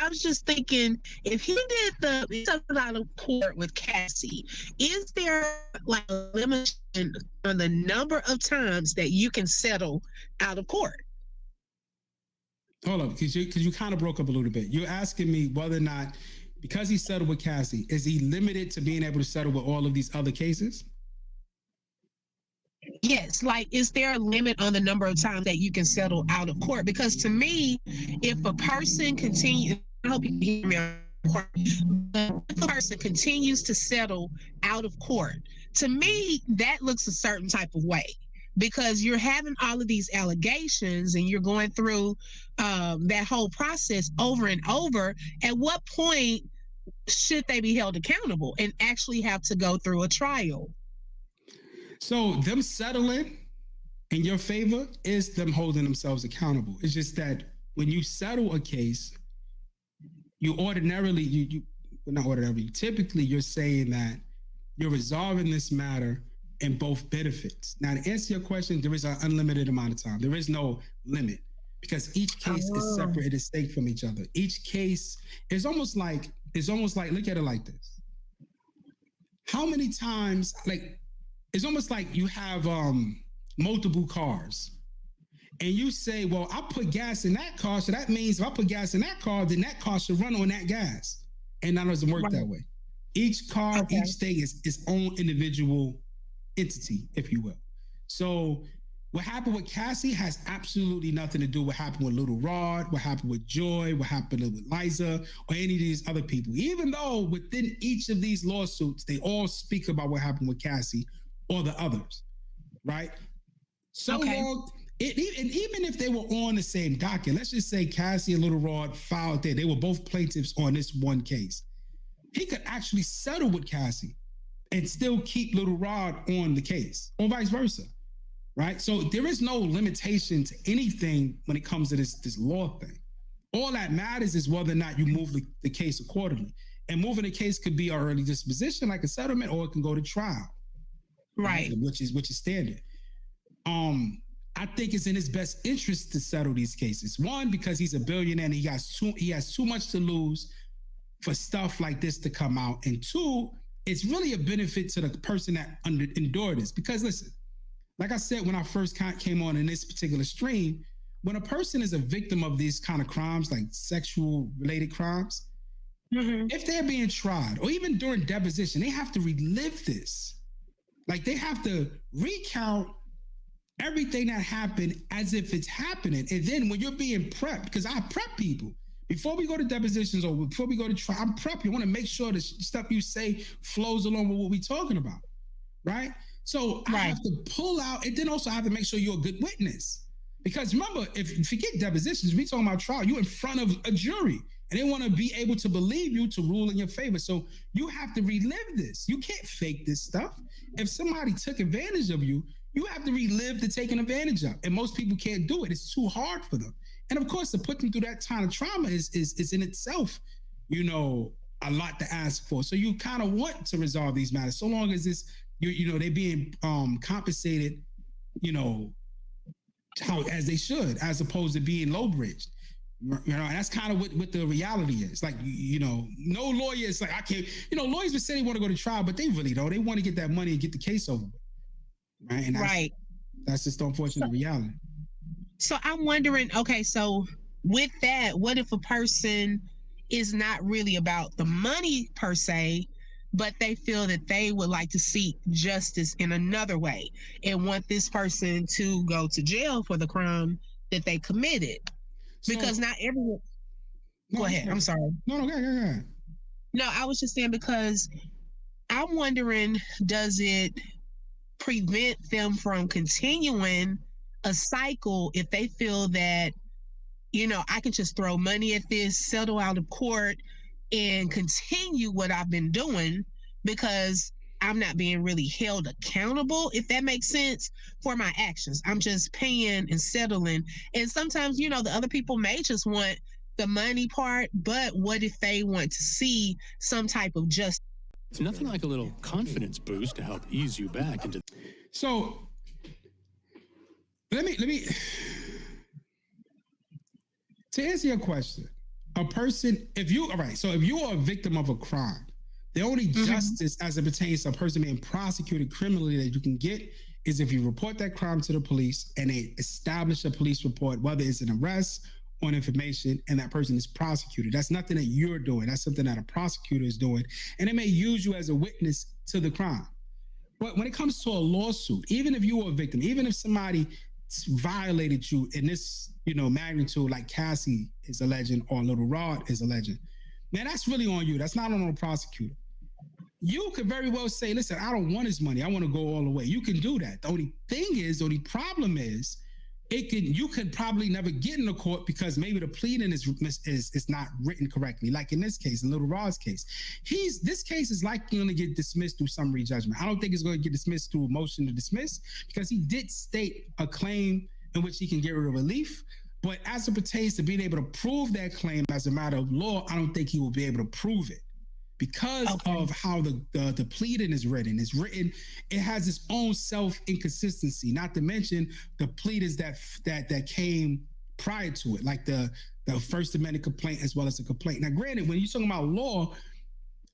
I was just thinking, if he did he settled out of court with Cassie, is there like a limitation on the number of times that you can settle out of court? Hold up, because you kind of broke up a little bit. You're asking me whether or not, because he settled with Cassie, is he limited to being able to settle with all of these other cases? Yes, like is there a limit on the number of times that you can settle out of court? Because to me, if a person continues, I hope you hear me. If a person continues to settle out of court, to me, that looks a certain type of way because you're having all of these allegations and you're going through that whole process over and over. At what point should they be held accountable and actually have to go through a trial? So them settling in your favor is them holding themselves accountable. It's just that when you settle a case, you ordinarily, not ordinarily, typically you're saying that you're resolving this matter in both benefits. Now, to answer your question, there is an unlimited amount of time. There is no limit because each case is separate and distinct from each other. Each case is almost like, look at it like this. How many times, like, it's almost like you have multiple cars and you say, well, I put gas in that car. So that means if I put gas in that car, then that car should run on that gas. And that doesn't work that way. Each car, each thing is its own individual entity, if you will. So what happened with Cassie has absolutely nothing to do with what happened with Little Rod, what happened with Joy, what happened with Liza, or any of these other people. Even though within each of these lawsuits, they all speak about what happened with Cassie or the others, right? So long, and even if they were on the same docket, let's just say Cassie and Little Rod filed there, they were both plaintiffs on this one case. He could actually settle with Cassie and still keep Little Rod on the case, or vice versa, right? So there is no limitation to anything when it comes to this law thing. All that matters is whether or not you move the case accordingly. And moving the case could be an early disposition, like a settlement, or it can go to trial. Right. Which is standard. I think it's in his best interest to settle these cases. One, because he's a billionaire and he has too much to lose for stuff like this to come out. And two, it's really a benefit to the person that endured this. Because listen, like I said, when I first came on in this particular stream, when a person is a victim of these kind of crimes, like sexual related crimes, if they're being tried or even during deposition, they have to relive this. Like they have to recount everything that happened as if it's happening. And then when you're being prepped, because I prep people before we go to depositions or before we go to trial, I'm prep you. I want to make sure the stuff you say flows along with what we're talking about, right? So I have to pull out, and then also I have to make sure you're a good witness. Because remember, if you forget depositions, we talking about trial, you're in front of a jury and they want to be able to believe you to rule in your favor. So you have to relive this. You can't fake this stuff. If somebody took advantage of you, you have to relive the taking advantage of. And most people can't do it. It's too hard for them. And of course, to put them through that kind of trauma is in itself, a lot to ask for. So you kind of want to resolve these matters so long as this, they're being compensated, as they should, as opposed to being low bridged. And that's kind of what the reality is. Like, no lawyer is like, I can't, lawyers would say they want to go to trial, but they really don't. They want to get that money and get the case over with. Right. And that's just the unfortunate reality. So I'm wondering, okay, so with that, what if a person is not really about the money per se, but they feel that they would like to seek justice in another way and want this person to go to jail for the crime that they committed? Because not everyone... Go ahead. I'm sorry. No, go ahead. No, I was just saying because I'm wondering, does it prevent them from continuing a cycle if they feel that, I can just throw money at this, settle out of court, and continue what I've been doing because I'm not being really held accountable, if that makes sense, for my actions. I'm just paying and settling. And sometimes, the other people may just want the money part, but what if they want to see some type of justice? It's nothing like a little confidence boost to help ease you back into... So let me to answer your question, a person, if you are a victim of a crime, the only justice as it pertains to a person being prosecuted criminally that you can get is if you report that crime to the police and they establish a police report, whether it's an arrest on information, and that person is prosecuted. That's nothing that you're doing. That's something that a prosecutor is doing. And it may use you as a witness to the crime. But when it comes to a lawsuit, even if you were a victim, even if somebody violated you in this, magnitude, like Cassie is alleging or Little Rod is alleging, man, that's really on you. That's not on the prosecutor. You could very well say, listen, I don't want his money. I want to go all the way. You can do that. The only problem is you could probably never get in the court because maybe the pleading is not written correctly. Like in this case, in Little Rod's case, this case is likely going to get dismissed through summary judgment. I don't think it's going to get dismissed through a motion to dismiss because he did state a claim in which he can get rid of relief. But as it pertains to being able to prove that claim as a matter of law, I don't think he will be able to prove it. Because of how the pleading is written. It has its own self-inconsistency, not to mention the pleadings that came prior to it, like the First Amendment complaint as well as the complaint. Now, granted, when you're talking about law,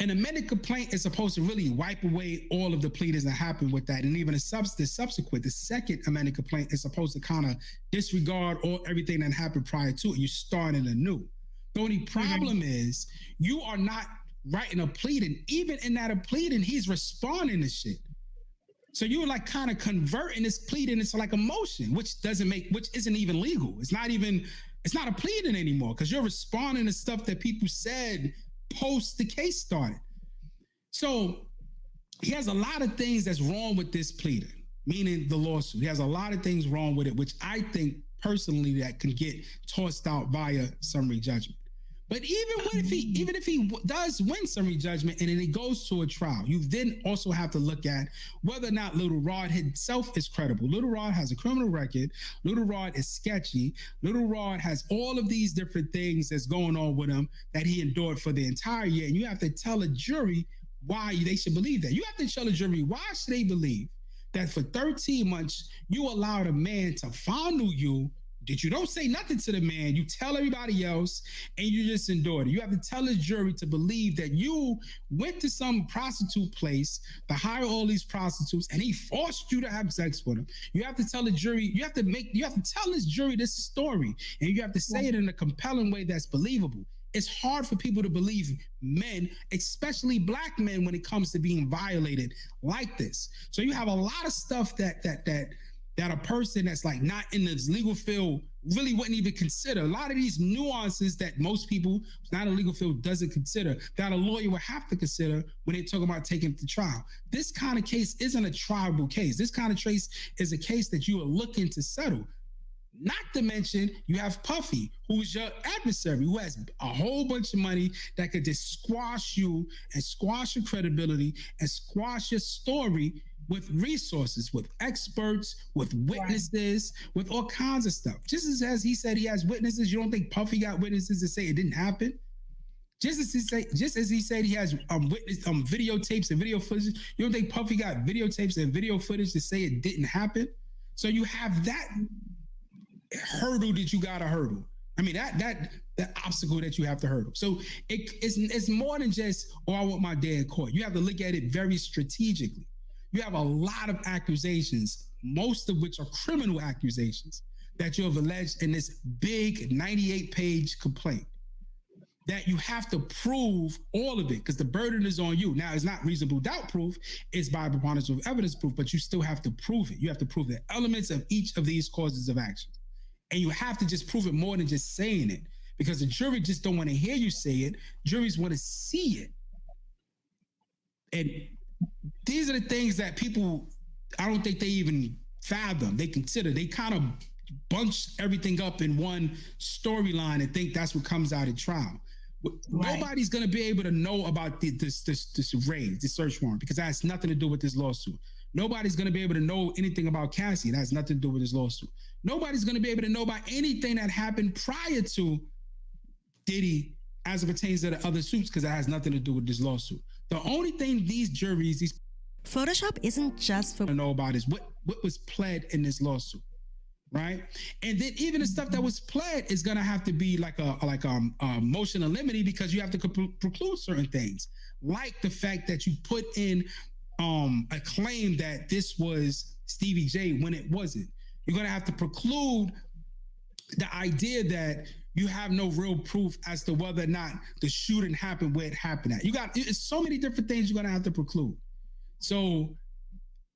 an amended complaint is supposed to really wipe away all of the pleadings that happened with that. And even the subsequent, the second amended complaint is supposed to kind of disregard everything that happened prior to it. You're starting anew. The only problem is you are not writing a pleading. Even in that a pleading, he's responding to shit. So you're like kind of converting this pleading into like a motion, which isn't even legal. It's not a pleading anymore because you're responding to stuff that people said post the case started. So he has a lot of things that's wrong with this pleading, meaning the lawsuit. He has a lot of things wrong with it, which I think personally that can get tossed out via summary judgment. But even if he does win summary judgment and then it goes to a trial, you then also have to look at whether or not Little Rod himself is credible. Little Rod has a criminal record. Little Rod is sketchy. Little Rod has all of these different things that's going on with him that he endured for the entire year. And you have to tell a jury why they should believe that. You have to tell a jury why should they believe that for 13 months you allowed a man to fondle you, that you don't say nothing to the man, you tell everybody else, and you just endured it. You have to tell the jury to believe that you went to some prostitute place to hire all these prostitutes, and he forced you to have sex with him. You have to tell the jury, you have to tell this jury this story, and you have to say it in a compelling way that's believable. It's hard for people to believe men, especially black men, when it comes to being violated like this. So you have a lot of stuff that a person that's like not in this legal field really wouldn't even consider. A lot of these nuances that most people who's not in the legal field doesn't consider, that a lawyer would have to consider when they talk about taking it to trial. This kind of case isn't a triable case. This kind of case is a case that you are looking to settle. Not to mention, you have Puffy, who's your adversary, who has a whole bunch of money that could just squash you and squash your credibility and squash your story with resources, with experts, with witnesses, with all kinds of stuff. Just as he said he has witnesses, you don't think Puffy got witnesses to say it didn't happen? Just as he said he has videotapes and video footage, you don't think Puffy got videotapes and video footage to say it didn't happen? So you have that hurdle that you got to hurdle. I mean, that obstacle that you have to hurdle. So it's more than just, I want my day in court. You have to look at it very strategically. You have a lot of accusations, most of which are criminal accusations that you have alleged in this big 98-page complaint that you have to prove all of it because the burden is on you. Now, it's not reasonable doubt proof. It's by preponderance of evidence proof, but you still have to prove it. You have to prove the elements of each of these causes of action. And you have to just prove it more than just saying it because the jury just don't want to hear you say it. Juries want to see it. And these are the things that people, I don't think they even fathom. They consider, they kind of bunch everything up in one storyline and think that's what comes out at trial. Right. Nobody's going to be able to know about this raid, this search warrant, because that has nothing to do with this lawsuit. Nobody's going to be able to know anything about Cassie. That has nothing to do with this lawsuit. Nobody's going to be able to know about anything that happened prior to Diddy as it pertains to the other suits, because that has nothing to do with this lawsuit. The only thing these juries, Photoshop isn't just for know about is what was pled in this lawsuit. right? And then even the stuff that was pled is gonna have to be like a motion of limine, because you have to preclude certain things, like the fact that you put in a claim that this was Stevie J when it wasn't. You're gonna have to preclude the idea that you have no real proof as to whether or not the shooting happened where it happened at. It's so many different things you're gonna have to preclude. So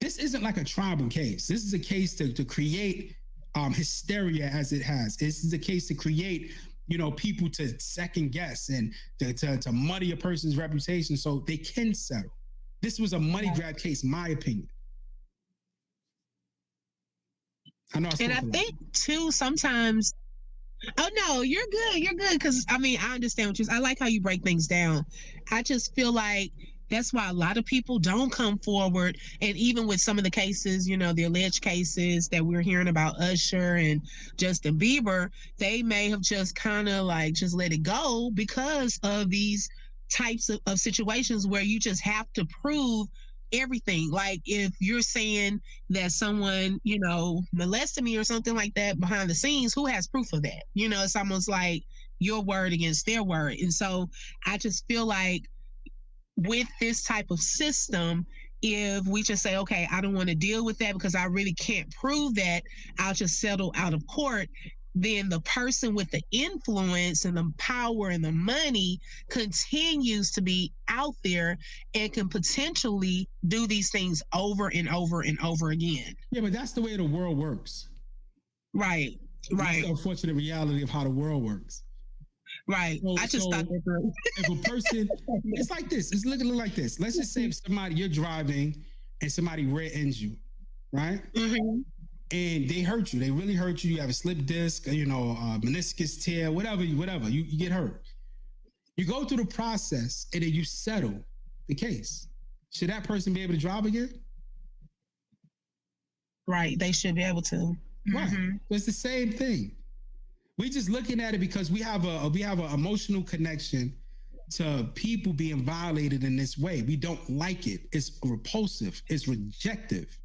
this isn't like a tribal case. This is a case to create hysteria, as it has. This is a case to create, people to second guess and to muddy a person's reputation so they can settle. This was a money grab case, my opinion. I know. And I think too, sometimes, oh no, you're good. You're good. Cause I understand what I like how you break things down. I just feel like that's why a lot of people don't come forward. And even with some of the cases, the alleged cases that we're hearing about Usher and Justin Bieber, they may have just kind of just let it go because of these types of situations where you just have to prove everything. Like if you're saying that someone, molested me or something like that behind the scenes, who has proof of that? It's almost like your word against their word. And so I just feel like with this type of system, if we just say, okay, I don't want to deal with that because I really can't prove that, I'll just settle out of court, then the person with the influence and the power and the money continues to be out there and can potentially do these things over and over and over again. Yeah, but that's the way the world works. Right. That's the unfortunate reality of how the world works. Right. I just thought that if a person, it's like this. It's looking like this. Let's just say if you're driving and somebody rear ends you, right? Mm-hmm. And they hurt you. They really hurt you. You have a slip disc, meniscus tear, whatever. You get hurt. You go through the process and then you settle the case. Should that person be able to drive again? Right. They should be able to. Right. Mm-hmm. It's the same thing. We just looking at it because we have an emotional connection to people being violated in this way. We don't like it. It's repulsive. It's rejective.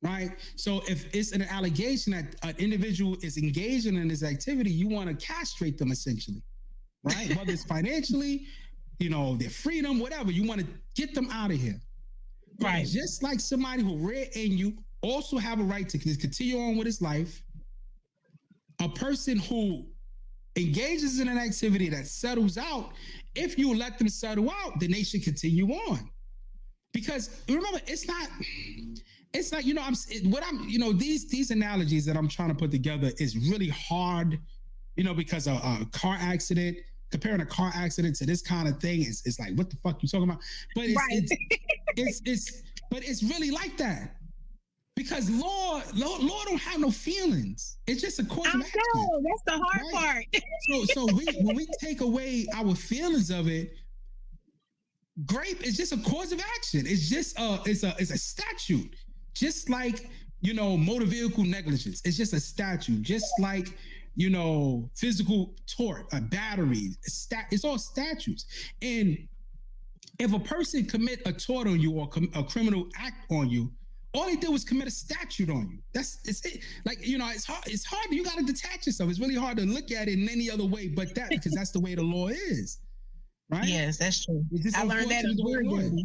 Right. So if it's an allegation that an individual is engaging in this activity, you want to castrate them essentially. Right. Whether it's financially, their freedom, whatever, you want to get them out of here. Right. But just like somebody who rear end you also have a right to continue on with his life. A person who engages in an activity that settles out, if you let them settle out, then they should continue on. Because remember, it's not, these analogies that I'm trying to put together is really hard, because a car accident, comparing a car accident to this kind of thing is like, what the fuck you talking about? But it's really like that. Because law don't have no feelings. It's just a course of action. I know, that's the hard part. So when we take away our feelings of it, grape is just a course of action. It's just it's a statute. Just like, motor vehicle negligence. It's just a statute. Just like, physical tort, a battery. It's all statutes. And if a person commit a tort on you or a criminal act on you, all they did was commit a statute on you. It's it. Like, it's hard. It's hard. You got to detach yourself. It's really hard to look at it in any other way but that, because that's the way the law is. Right? Yes, that's true. I learned that in jury duty.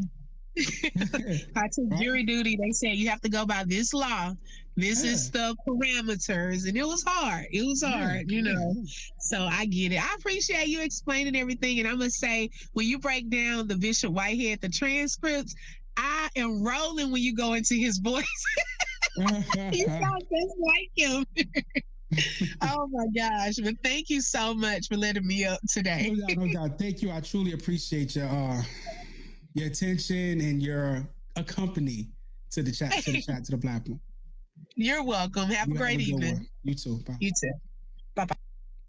I took jury duty. They said you have to go by this law. This is the parameters. And it was hard. So I get it. I appreciate you explaining everything. And I must say, when you break down the Bishop Whitehead, the transcripts, I am rolling when you go into his voice. You sound just like him. Oh my gosh. But thank you so much for letting me up today. No doubt. Thank you. I truly appreciate your attention and your accompany to the chat, to the platform. You're welcome. Have a great evening. You too. Bye. You too. Bye-bye.